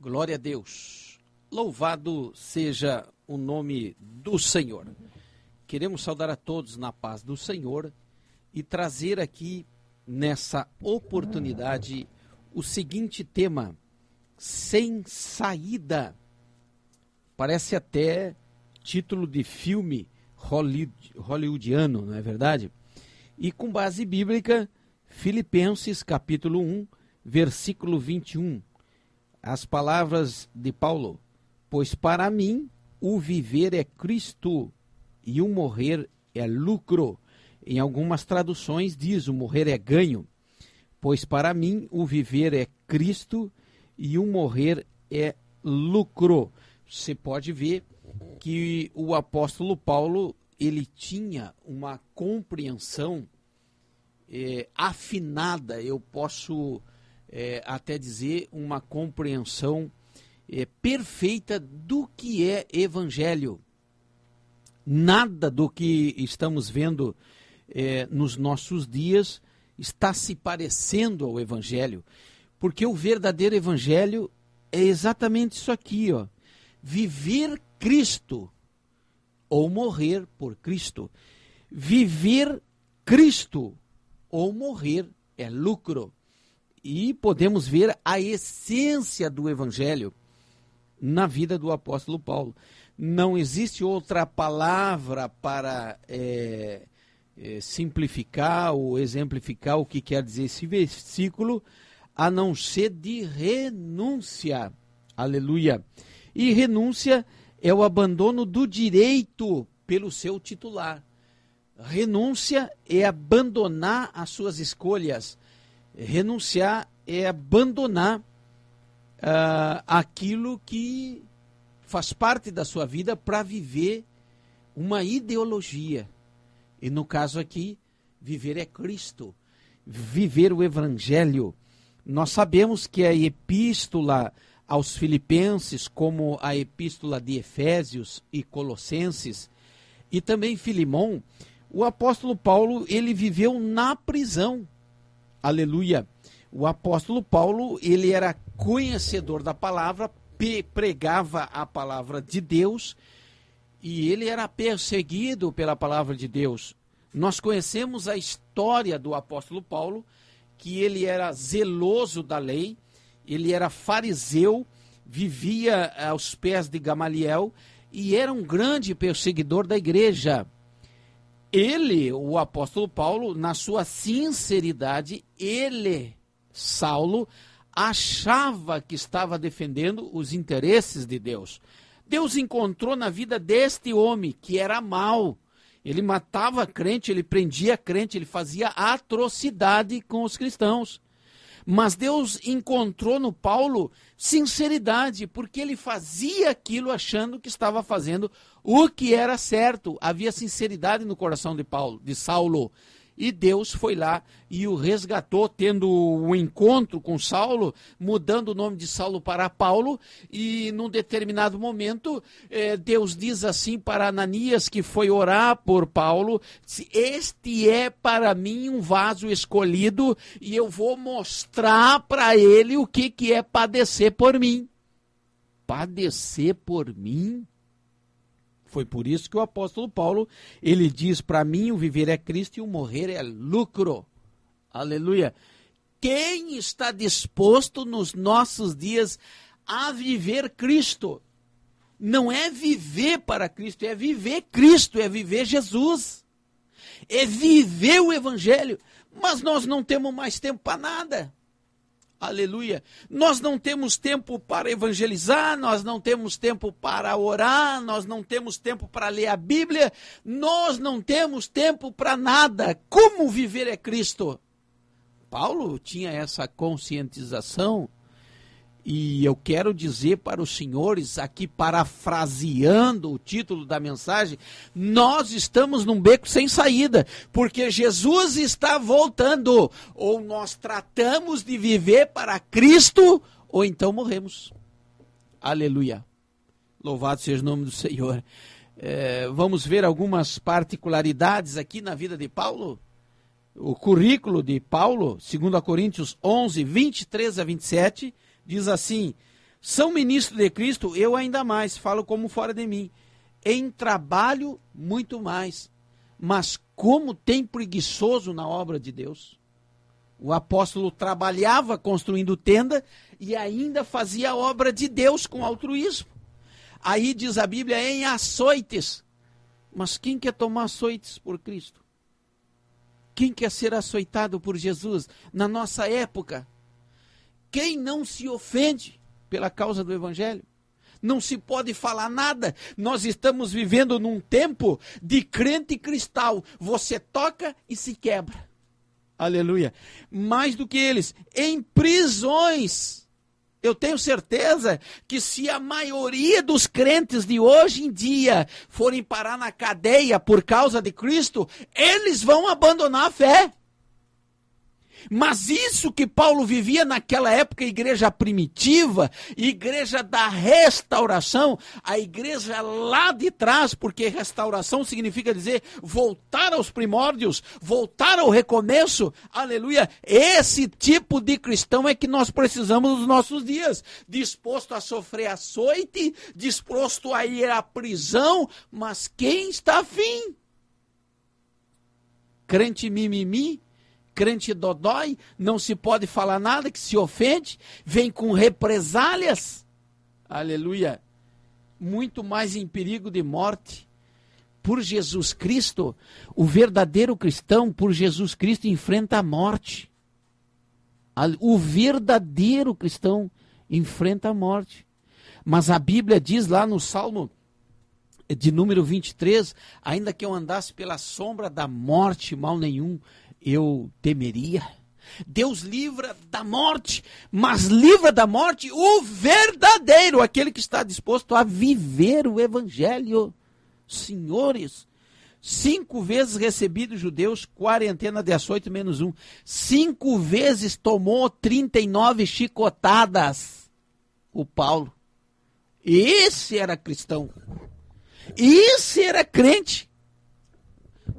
Glória a Deus. Louvado seja o nome do Senhor. Queremos saudar a todos na paz do Senhor e trazer aqui nessa oportunidade o seguinte tema: sem saída. Parece até título de filme hollywoodiano, não é verdade? E com base bíblica, Filipenses capítulo 1, versículo 21. As palavras de Paulo: pois para mim o viver é Cristo e o morrer é lucro. Em algumas traduções diz: o morrer é ganho. Pois para mim o viver é Cristo e o morrer é lucro. Você pode ver que o apóstolo Paulo, ele tinha uma compreensão afinada, eu posso até dizer uma compreensão perfeita do que é evangelho. Nada do que estamos vendo nos nossos dias está se parecendo ao evangelho, porque o verdadeiro evangelho é exatamente isso aqui, ó: viver Cristo ou morrer por Cristo. Viver Cristo ou morrer é lucro. E podemos ver a essência do evangelho na vida do apóstolo Paulo. Não existe outra palavra para simplificar ou exemplificar o que quer dizer esse versículo, a não ser de renúncia. Aleluia. E renúncia é o abandono do direito pelo seu titular. Renúncia é abandonar as suas escolhas. Renunciar é abandonar aquilo que faz parte da sua vida para viver uma ideologia. E no caso aqui, viver é Cristo, viver o evangelho. Nós sabemos que a epístola aos Filipenses, como a epístola de Efésios e Colossenses, e também Filemão, o apóstolo Paulo, ele viveu na prisão. Aleluia. O apóstolo Paulo, ele era conhecedor da palavra, pregava a palavra de Deus, e ele era perseguido pela palavra de Deus. Nós conhecemos a história do apóstolo Paulo, que ele era zeloso da lei, ele era fariseu, vivia aos pés de Gamaliel e era um grande perseguidor da igreja. Ele, o apóstolo Paulo, na sua sinceridade, Saulo, achava que estava defendendo os interesses de Deus. Deus encontrou na vida deste homem, que era mau. Ele matava crente, ele prendia crente, ele fazia atrocidade com os cristãos. Mas Deus encontrou no Paulo sinceridade, porque ele fazia aquilo achando que estava fazendo o que era certo. Havia sinceridade no coração de Saulo. E Deus foi lá e o resgatou, tendo um encontro com Saulo, mudando o nome de Saulo para Paulo. E num determinado momento, Deus diz assim para Ananias, que foi orar por Paulo: este é para mim um vaso escolhido e eu vou mostrar para ele o que é padecer por mim. Padecer por mim? Foi por isso que o apóstolo Paulo, ele diz: para mim o viver é Cristo e o morrer é lucro. Aleluia. Quem está disposto nos nossos dias a viver Cristo? Não é viver para Cristo, é viver Cristo, é viver Jesus. É viver o evangelho. Mas nós não temos mais tempo para nada. Aleluia. Nós não temos tempo para evangelizar, nós não temos tempo para orar, nós não temos tempo para ler a Bíblia, nós não temos tempo para nada. Como viver é Cristo? Paulo tinha essa conscientização, e eu quero dizer para os senhores, aqui parafraseando o título da mensagem, nós estamos num beco sem saída, porque Jesus está voltando. Ou nós tratamos de viver para Cristo, ou então morremos. Aleluia. Louvado seja o nome do Senhor. Vamos ver algumas particularidades aqui na vida de Paulo. O currículo de Paulo, 2 Coríntios 11, 23 a 27, diz assim: São ministros de Cristo, eu ainda mais, falo como fora de mim. Em trabalho, muito mais. Mas como tem preguiçoso na obra de Deus. O apóstolo trabalhava construindo tenda e ainda fazia a obra de Deus com altruísmo. Aí diz a Bíblia, em açoites. Mas quem quer tomar açoites por Cristo? Quem quer ser açoitado por Jesus na nossa época? Quem não se ofende pela causa do Evangelho? Não se pode falar nada. Nós estamos vivendo num tempo de crente cristal. Você toca e se quebra. Aleluia. Mais do que eles, em prisões. Eu tenho certeza que se a maioria dos crentes de hoje em dia forem parar na cadeia por causa de Cristo, eles vão abandonar a fé. Mas isso que Paulo vivia naquela época, igreja primitiva, igreja da restauração, a igreja lá de trás, porque restauração significa dizer voltar aos primórdios, voltar ao recomeço, aleluia. Esse tipo de cristão é que nós precisamos nos nossos dias, disposto a sofrer açoite, disposto a ir à prisão, mas quem está afim? Crente mimimi? Crente dodói, não se pode falar nada, que se ofende, vem com represálias, aleluia, muito mais em perigo de morte. Por Jesus Cristo, o verdadeiro cristão, por Jesus Cristo, enfrenta a morte. O verdadeiro cristão enfrenta a morte. Mas a Bíblia diz lá no Salmo de número 23, ainda que eu andasse pela sombra da morte, mal nenhum eu temeria. Deus livra da morte, mas livra da morte o verdadeiro, aquele que está disposto a viver o Evangelho. Senhores, 5 vezes recebido judeus, quarentena de açoite menos 1. 5 vezes tomou 39 chicotadas o Paulo. Esse era cristão. Esse era crente.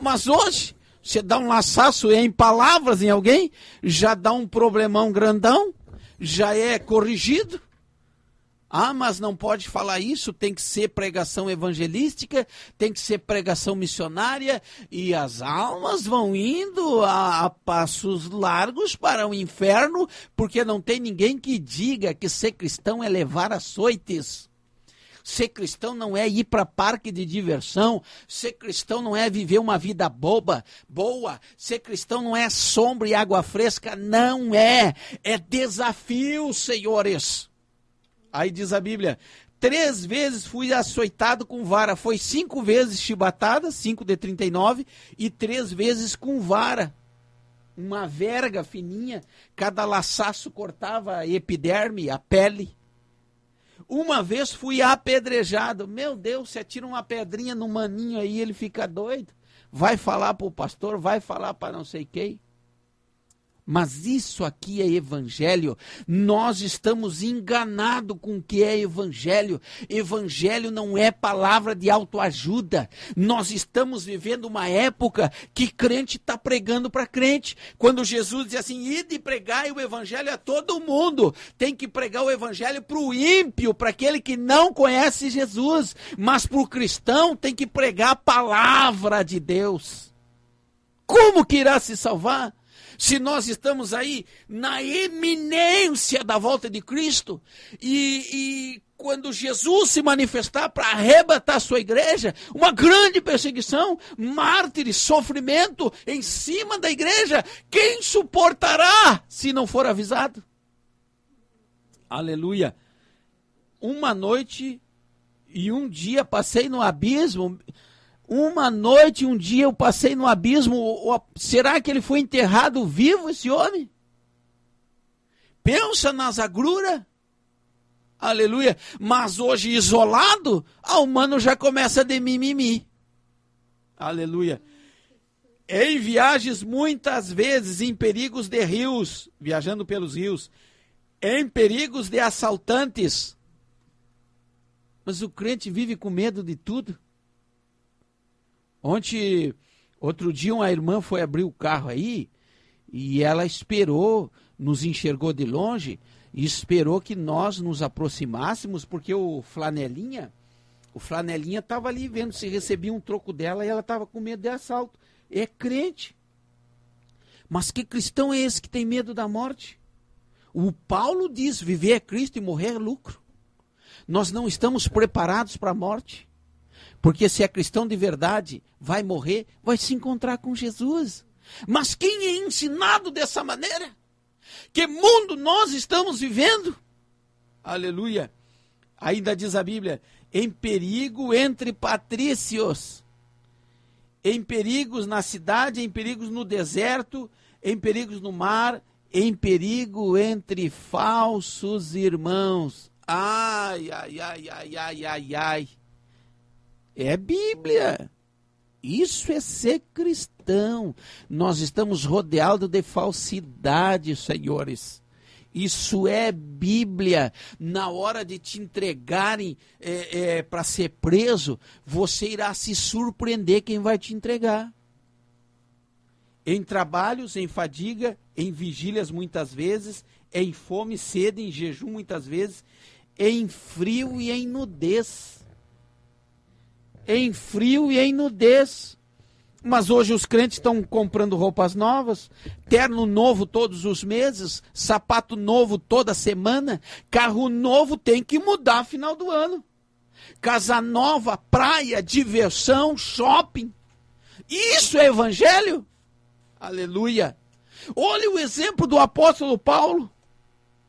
Mas hoje, você dá um laçaço em palavras em alguém, já dá um problemão grandão, já é corrigido. Ah, mas não pode falar isso, tem que ser pregação evangelística, tem que ser pregação missionária, e as almas vão indo a passos largos para o inferno, porque não tem ninguém que diga que ser cristão é levar açoites. Ser cristão não é ir para parque de diversão. Ser cristão não é viver uma vida boa. Ser cristão não é sombra e água fresca. Não é. É desafio, senhores. Aí diz a Bíblia, 3 vezes fui açoitado com vara. Foi 5 vezes chibatada, 5 de 39, e 3 vezes com vara. Uma verga fininha, cada laçaço cortava a epiderme, a pele. Uma vez fui apedrejado. Meu Deus, você atira uma pedrinha no maninho aí, ele fica doido. Vai falar para o pastor, vai falar para não sei quem. Mas isso aqui é evangelho. Nós estamos enganados com o que é evangelho. Evangelho não é palavra de autoajuda. Nós estamos vivendo uma época que crente está pregando para crente. Quando Jesus diz assim, ide e pregai o evangelho a todo mundo. Tem que pregar o evangelho para o ímpio, para aquele que não conhece Jesus. Mas para o cristão tem que pregar a palavra de Deus. Como que irá se salvar? Se nós estamos aí na eminência da volta de Cristo e quando Jesus se manifestar para arrebatar a sua igreja, uma grande perseguição, mártires, sofrimento em cima da igreja, quem suportará se não for avisado? Aleluia. Uma noite e um dia passei no abismo. Uma noite, um dia eu passei no abismo. Será que ele foi enterrado vivo, esse homem? Pensa nas agruras. Aleluia. Mas hoje isolado, o mano já começa de mimimi. Aleluia. Em viagens muitas vezes, em perigos de rios, viajando pelos rios, em perigos de assaltantes. Mas o crente vive com medo de tudo. Outro dia uma irmã foi abrir o carro aí e ela esperou nos enxergou de longe e esperou que nós nos aproximássemos, porque o Flanelinha estava ali vendo se recebia um troco dela e ela estava com medo de assalto. É crente. Mas que cristão é esse que tem medo da morte? O Paulo diz, viver é Cristo e morrer é lucro. Nós não estamos preparados para a morte. Porque se é cristão de verdade, vai morrer, vai se encontrar com Jesus. Mas quem é ensinado dessa maneira? Que mundo nós estamos vivendo? Aleluia. Ainda diz a Bíblia, em perigo entre patrícios, em perigos na cidade, em perigos no deserto, em perigos no mar, em perigo entre falsos irmãos. Ai, ai, ai, ai, ai, ai, ai. É Bíblia. Isso é ser cristão. Nós estamos rodeados de falsidade, senhores. Isso é Bíblia. Na hora de te entregarem para ser preso, você irá se surpreender quem vai te entregar. Em trabalhos, em fadiga, em vigílias muitas vezes, em fome, sede, em jejum muitas vezes, em frio e em nudez. Em frio e em nudez. Mas hoje os crentes estão comprando roupas novas, terno novo todos os meses, sapato novo toda semana, carro novo tem que mudar no final do ano. Casa nova, praia, diversão, shopping. Isso é evangelho? Aleluia. Olha o exemplo do apóstolo Paulo.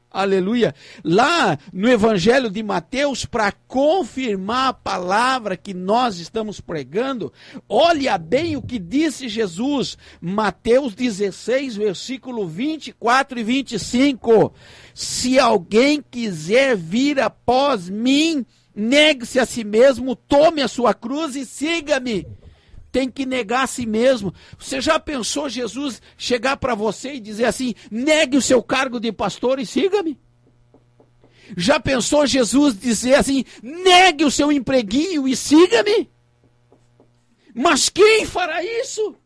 Aleluia. Lá no Evangelho de Mateus, para confirmar a palavra que nós estamos pregando, olha bem o que disse Jesus. Mateus 16, versículo 24 e 25. Se alguém quiser vir após mim, negue-se a si mesmo, tome a sua cruz e siga-me. Tem que negar a si mesmo. Você já pensou Jesus chegar para você e dizer assim, negue o seu cargo de pastor e siga-me? Já pensou Jesus dizer assim, negue o seu empreguinho e siga-me? Mas quem fará isso?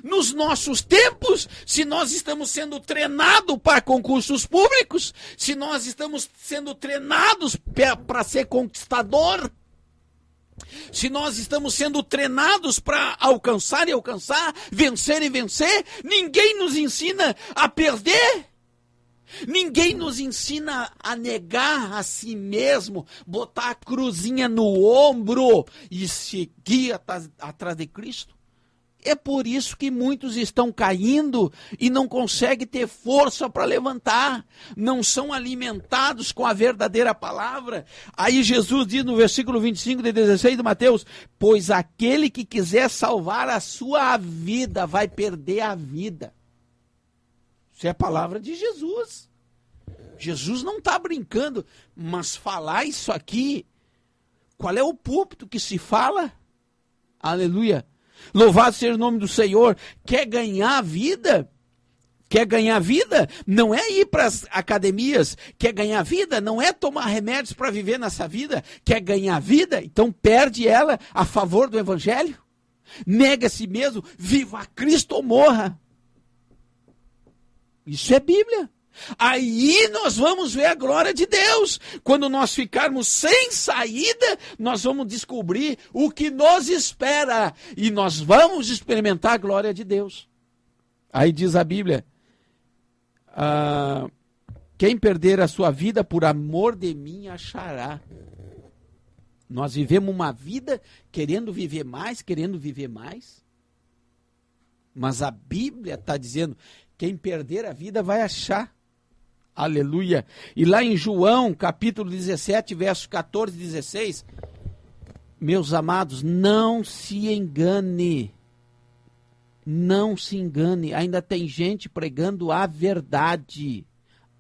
Nos nossos tempos, se nós estamos sendo treinados para concursos públicos, se nós estamos sendo treinados para ser conquistador, se nós estamos sendo treinados para alcançar e alcançar, vencer e vencer, ninguém nos ensina a perder. Ninguém nos ensina a negar a si mesmo, botar a cruzinha no ombro e seguir atrás de Cristo. É por isso que muitos estão caindo e não conseguem ter força para levantar. Não são alimentados com a verdadeira palavra. Aí Jesus diz no versículo 25 de 16 de Mateus, pois aquele que quiser salvar a sua vida vai perder a vida. Isso é a palavra de Jesus. Jesus não está brincando, mas falar isso aqui, qual é o púlpito que se fala? Aleluia. Louvado seja o nome do Senhor. Quer ganhar vida? Quer ganhar vida? Não é ir para as academias. Quer ganhar vida? Não é tomar remédios para viver nessa vida. Quer ganhar vida? Então perde ela a favor do Evangelho. Nega a si mesmo. Viva Cristo ou morra. Isso é Bíblia. Aí nós vamos ver a glória de Deus. Quando nós ficarmos sem saída, nós vamos descobrir o que nos espera. E nós vamos experimentar a glória de Deus. Aí diz a Bíblia, quem perder a sua vida por amor de mim achará. Nós vivemos uma vida querendo viver mais. Mas a Bíblia está dizendo, quem perder a vida vai achar. Aleluia. E lá em João, capítulo 17, versos 14 e 16, meus amados, não se engane. Não se engane. Ainda tem gente pregando a verdade.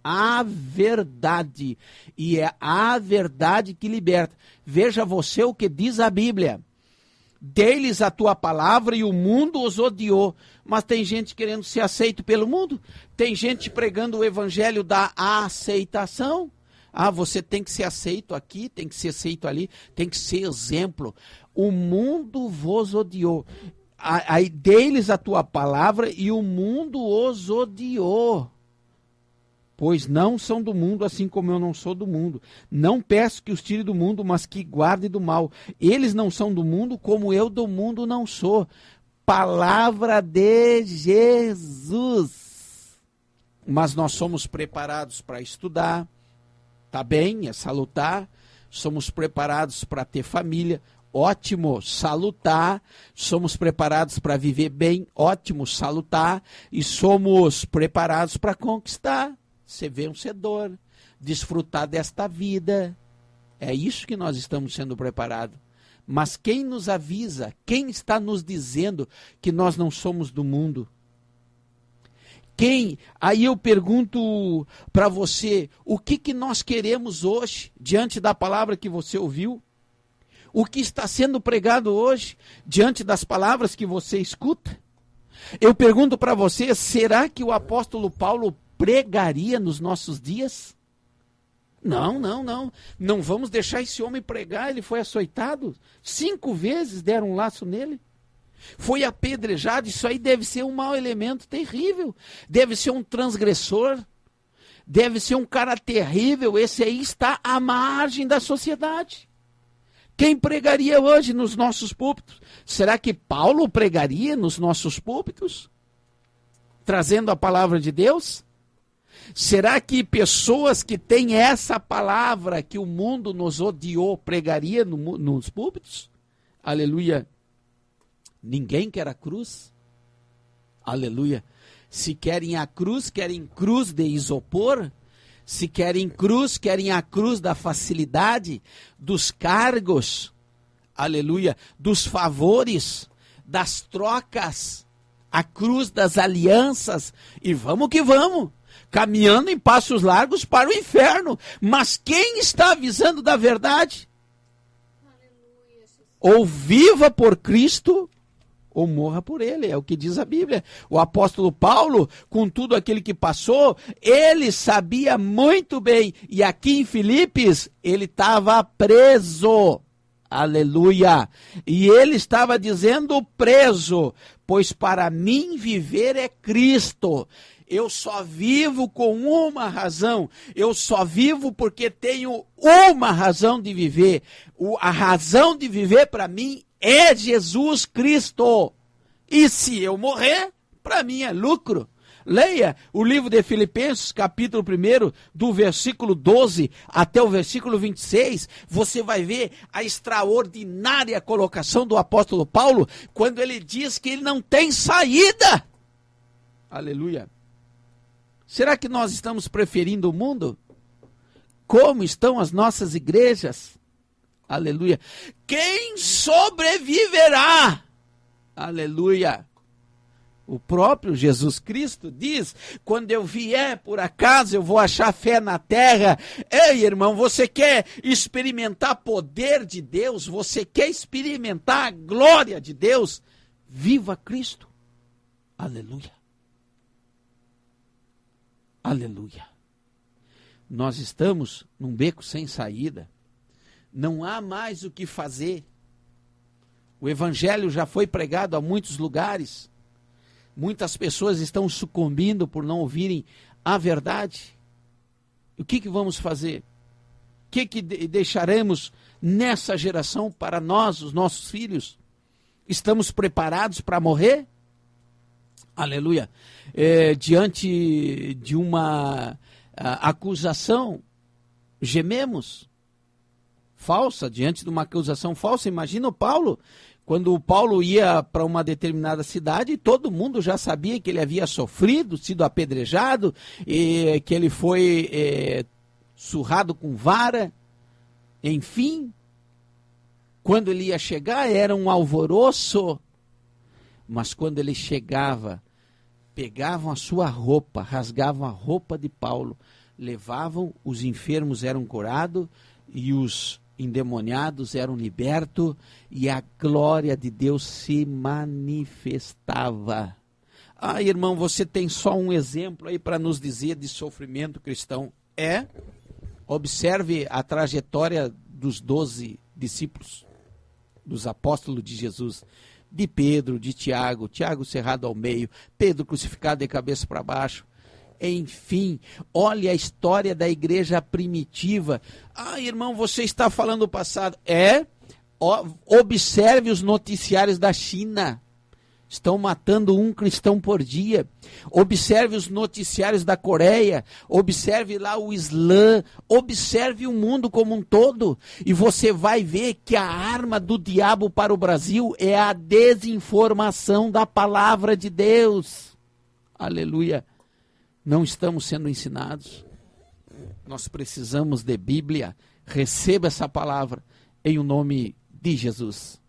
A verdade. E é a verdade que liberta. Veja você o que diz a Bíblia. Dei-lhes a tua palavra e o mundo os odiou. Mas tem gente querendo ser aceito pelo mundo. Tem gente pregando o evangelho da aceitação. Você tem que ser aceito aqui, tem que ser aceito ali, tem que ser exemplo. O mundo vos odiou. Aí dei-lhes a tua palavra e o mundo os odiou. pois não são do mundo, assim como eu não sou do mundo. Não peço que os tire do mundo, mas que guarde do mal. Eles não são do mundo, como eu do mundo não sou. Palavra de Jesus. Mas nós somos preparados para estudar, tá bem, é salutar. Somos preparados para ter família, ótimo, salutar. Somos preparados para viver bem, ótimo, salutar. E somos preparados para conquistar, ser vencedor, desfrutar desta vida. É isso que nós estamos sendo preparados. Mas quem nos avisa, quem está nos dizendo que nós não somos do mundo? Quem? Aí eu pergunto para você, o que nós queremos hoje, diante da palavra que você ouviu? O que está sendo pregado hoje, diante das palavras que você escuta? Eu pergunto para você, será que o apóstolo Paulo pregaria nos nossos dias? Não. Não vamos deixar esse homem pregar, ele foi açoitado. 5 vezes deram um laço nele. Foi apedrejado, isso aí deve ser um mau elemento terrível. Deve ser um transgressor. Deve ser um cara terrível. Esse aí está à margem da sociedade. Quem pregaria hoje nos nossos púlpitos? Será que Paulo pregaria nos nossos púlpitos? Trazendo a palavra de Deus? Será que pessoas que têm essa palavra que o mundo nos odiou pregaria nos púlpitos? Aleluia. Ninguém quer a cruz. Aleluia. Se querem a cruz, querem cruz de isopor. Se querem a cruz da facilidade, dos cargos. Aleluia. Dos favores, das trocas. A cruz das alianças. E vamos que vamos. Caminhando em passos largos para o inferno. Mas quem está avisando da verdade? Aleluia, ou viva por Cristo, ou morra por ele, é o que diz a Bíblia. O apóstolo Paulo, com tudo aquilo que passou, ele sabia muito bem, e aqui em Filipos, ele estava preso. Aleluia! E ele estava dizendo preso, pois para mim viver é Cristo. Eu só vivo com uma razão. Eu só vivo porque tenho uma razão de viver. A razão de viver para mim é Jesus Cristo. E se eu morrer, para mim é lucro. Leia o livro de Filipenses, capítulo 1, do versículo 12 até o versículo 26. Você vai ver a extraordinária colocação do apóstolo Paulo, quando ele diz que ele não tem saída. Aleluia. Será que nós estamos preferindo o mundo? Como estão as nossas igrejas? Aleluia. Quem sobreviverá? Aleluia. O próprio Jesus Cristo diz, quando eu vier por acaso eu vou achar fé na terra. Ei, irmão, você quer experimentar poder de Deus? Você quer experimentar a glória de Deus? Viva Cristo. Aleluia. Aleluia. Nós estamos num beco sem saída. Não há mais o que fazer. O evangelho já foi pregado a muitos lugares. Muitas pessoas estão sucumbindo por não ouvirem a verdade. O que vamos fazer? O que deixaremos nessa geração para nós, os nossos filhos? Estamos preparados para morrer? Aleluia. Diante de uma acusação, gememos. Falsa, diante de uma acusação falsa. Imagina o Paulo, quando o Paulo ia para uma determinada cidade, todo mundo já sabia que ele havia sofrido, sido apedrejado, e que ele foi surrado com vara. Enfim, quando ele ia chegar, era um alvoroço. Mas quando ele chegava, pegavam a sua roupa, rasgavam a roupa de Paulo, levavam, os enfermos eram curados e os endemoniados eram libertos e a glória de Deus se manifestava. Ah, irmão, você tem só um exemplo aí para nos dizer de sofrimento cristão. Observe a trajetória dos 12 discípulos, dos apóstolos de Jesus. De Pedro, de Tiago, Tiago cerrado ao meio, Pedro crucificado de cabeça para baixo. Enfim, olhe a história da igreja primitiva. Ah, irmão, você está falando do passado. Observe os noticiários da China. Estão matando um cristão por dia. Observe os noticiários da Coreia. Observe lá o Islã. Observe o mundo como um todo. E você vai ver que a arma do diabo para o Brasil é a desinformação da palavra de Deus. Aleluia. Não estamos sendo ensinados. Nós precisamos de Bíblia. Receba essa palavra em o nome de Jesus.